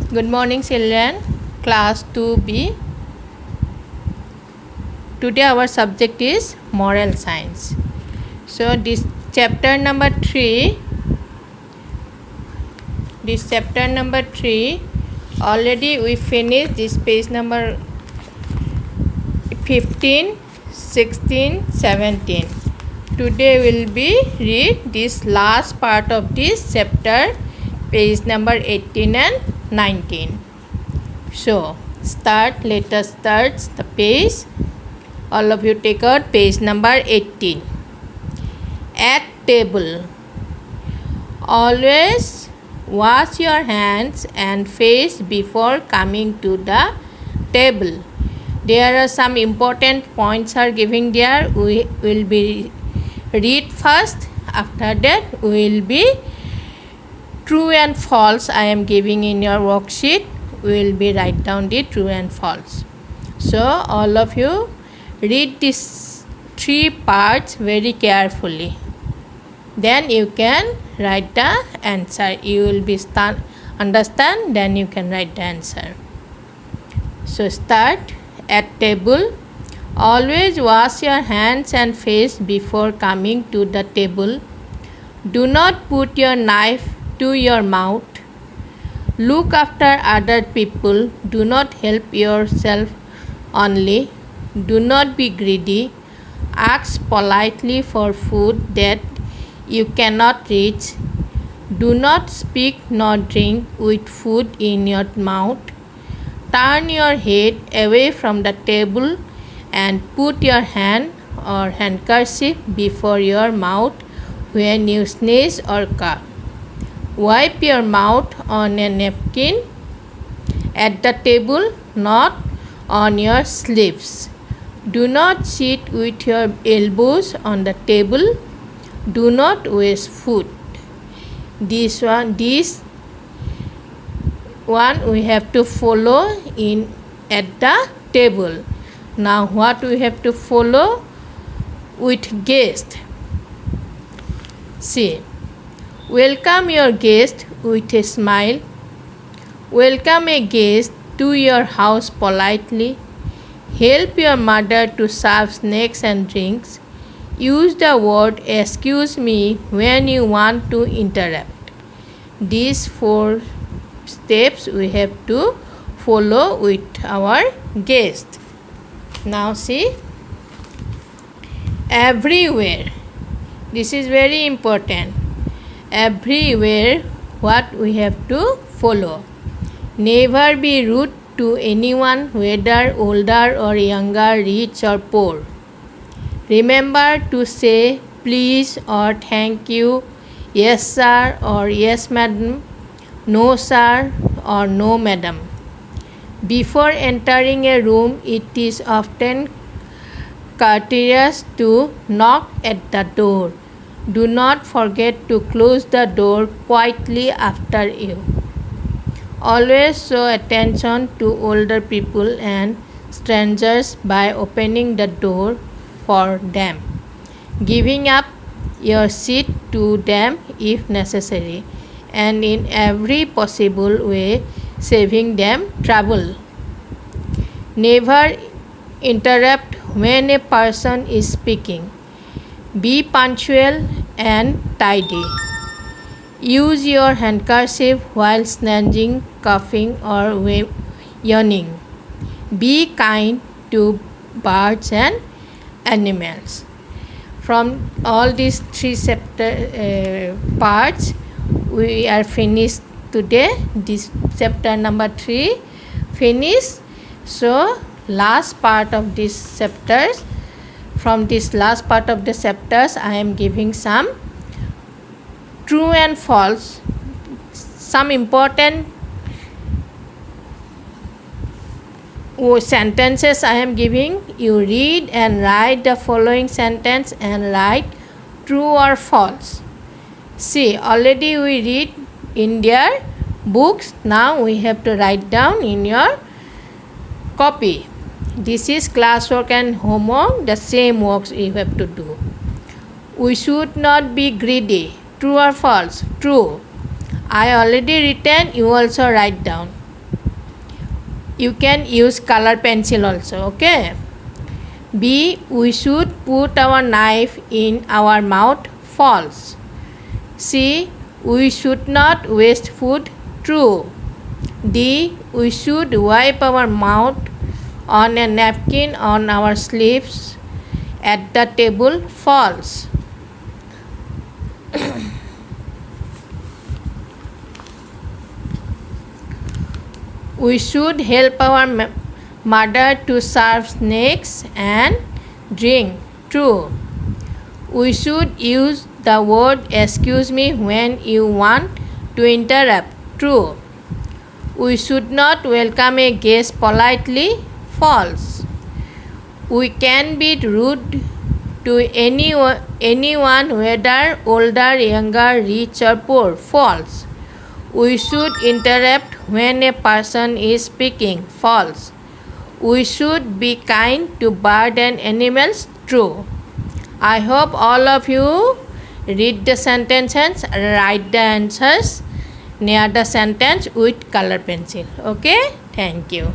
Good morning, children. Class 2B. Today our subject is moral science. So this chapter number 3. Already we finished this page number 15, 16, 17. Today we'll be read this last part of this chapter, page number 18 and 19. So let us start the page. All of you take out page number 18. At table. Always wash your hands and face before coming to the table. There are some important points are giving there. We will be read first. After that we will be true and false. I am giving in your worksheet. We will be write down the true and false. So all of you read these 3 parts very carefully. Then you can write the answer. You will be understand. Then you can write the answer. So start. At table. Always wash your hands and face before coming to the table. Do not put your knife to your mouth. Look after other people. Do not help yourself only. Do not be greedy. Ask politely for food that you cannot reach. Do not speak nor drink with food in your mouth. Turn your head away from the table and put your hand or handkerchief before your mouth when you sneeze or cough. Wipe your mouth on a napkin at the table, not on your sleeves. Do not sit with your elbows on the table. Do not waste food. This one we have to follow in at the table. Now what we have to follow with guest? See, welcome your guest with a smile. Welcome a guest to your house politely. Help your mother to serve snacks and drinks. Use the word excuse me when you want to interrupt. These 4 steps we have to follow with our guest. Now see, everywhere. This is very important. Everywhere what we have to follow. Never be rude to anyone, whether older or younger, rich or poor. Remember to say please or thank you, yes sir or yes madam, no sir or no madam. Before entering a room, it is often courteous to knock at the door. Do not forget to close the door quietly after you. Always show attention to older people and strangers by opening the door for them, giving up your seat to them if necessary, and in every possible way saving them trouble. Never interrupt when a person is speaking. Be punctual and tidy. Use your handkerchief while sneezing, coughing or yawning. Be kind to birds and animals. From all these 3 parts, we are finished today. This chapter number 3 finished. So last part of this chapters. From this last part of the chapters, I am giving some true and false, some important sentences I am giving. You read and write the following sentence and write true or false. See, already we read in their books. Now we have to write down in your copy. This is classwork and homework. The same works you have to do. We should not be greedy. True or false? True. I already written. You also write down. You can use color pencil also. Okay. B. We should put our knife in our mouth. False. C. We should not waste food. True. D. We should wipe our mouth on a napkin on our sleeves at the table. False. We should help our mother to serve snacks and drink. True. We should use the word excuse me when you want to interrupt. True. We should not welcome a guest politely. False. We can be rude to anyone whether older, younger, rich or poor. False. We should interrupt when a person is speaking. False. We should be kind to birds and animals. True. I hope all of you read the sentences, write the answers near the sentence with color pencil. Okay? Thank you.